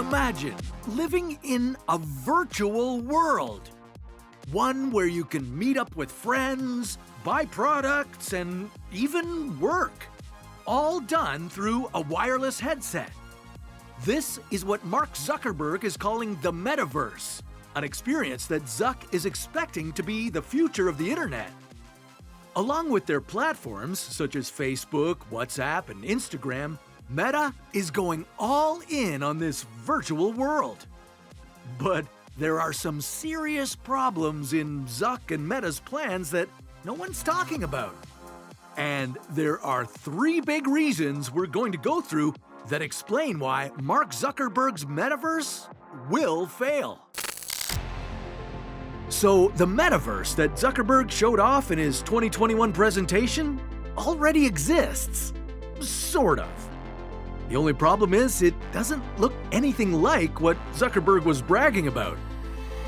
Imagine living in a virtual world. One where you can meet up with friends, buy products, and even work. All done through a wireless headset. This is what Mark Zuckerberg is calling the Metaverse, an experience that Zuck is expecting to be the future of the internet. Along with their platforms such as Facebook, WhatsApp, and Instagram, Meta is going all in on this virtual world. But there are some serious problems in Zuck and Meta's plans that no one's talking about. And there are 3 big reasons we're going to go through that explain why Mark Zuckerberg's Metaverse will fail. So the Metaverse that Zuckerberg showed off in his 2021 presentation already exists. Sort of. The only problem is it doesn't look anything like what Zuckerberg was bragging about.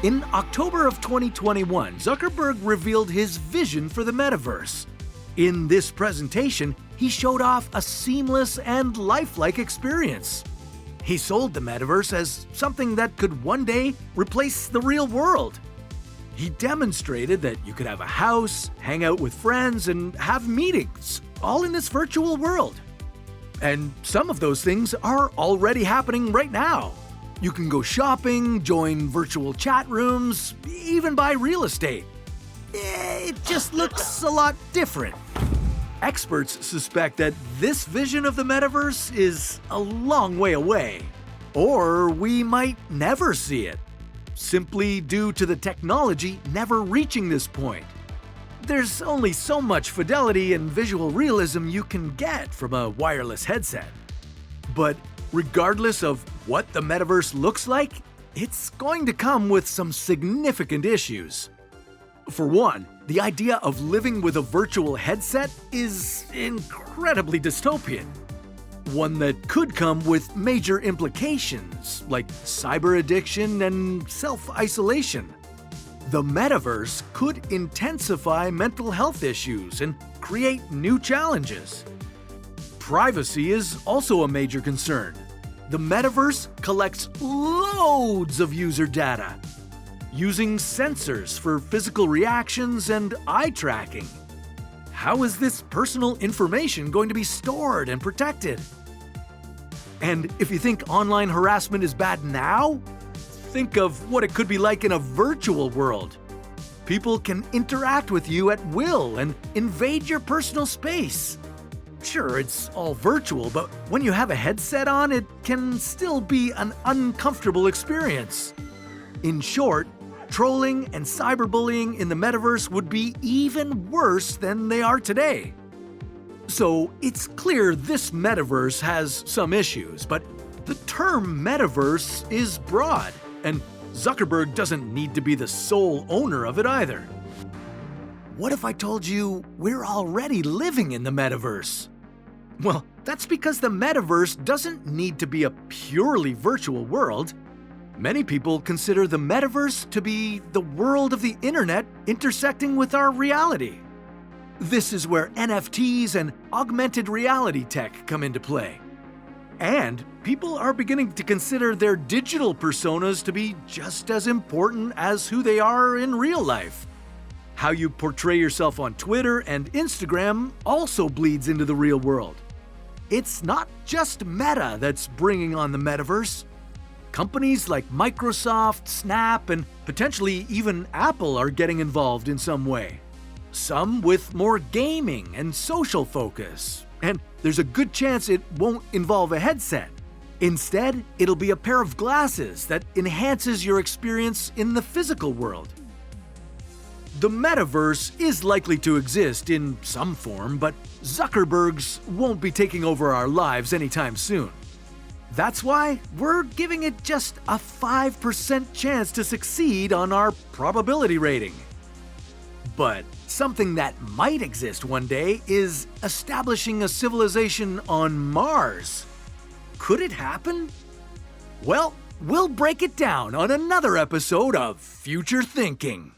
In October of 2021, Zuckerberg revealed his vision for the Metaverse. In this presentation, he showed off a seamless and lifelike experience. He sold the Metaverse as something that could one day replace the real world. He demonstrated that you could have a house, hang out with friends, and have meetings, all in this virtual world. And some of those things are already happening right now. You can go shopping, join virtual chat rooms, even buy real estate. It just looks a lot different. Experts suspect that this vision of the Metaverse is a long way away, or we might never see it, simply due to the technology never reaching this point. There's only so much fidelity and visual realism you can get from a wireless headset. But regardless of what the Metaverse looks like, it's going to come with some significant issues. For one, the idea of living with a virtual headset is incredibly dystopian. One that could come with major implications like cyber addiction and self-isolation. The Metaverse could intensify mental health issues and create new challenges. Privacy is also a major concern. The Metaverse collects loads of user data, using sensors for physical reactions and eye tracking. How is this personal information going to be stored and protected? And if you think online harassment is bad now, think of what it could be like in a virtual world. People can interact with you at will and invade your personal space. Sure, it's all virtual, but when you have a headset on, it can still be an uncomfortable experience. In short, trolling and cyberbullying in the Metaverse would be even worse than they are today. So it's clear this Metaverse has some issues, but the term Metaverse is broad, and Zuckerberg doesn't need to be the sole owner of it either. What if I told you we're already living in the Metaverse? Well, that's because the Metaverse doesn't need to be a purely virtual world. Many people consider the Metaverse to be the world of the internet intersecting with our reality. This is where NFTs and augmented reality tech come into play. And people are beginning to consider their digital personas to be just as important as who they are in real life. How you portray yourself on Twitter and Instagram also bleeds into the real world. It's not just Meta that's bringing on the Metaverse. Companies like Microsoft, Snap, and potentially even Apple are getting involved in some way. Some with more gaming and social focus. And there's a good chance it won't involve a headset. Instead, it'll be a pair of glasses that enhances your experience in the physical world. The Metaverse is likely to exist in some form, but Zuckerberg's won't be taking over our lives anytime soon. That's why we're giving it just a 5% chance to succeed on our probability rating. But something that might exist one day is establishing a civilization on Mars. Could it happen? Well, we'll break it down on another episode of Future Thinking.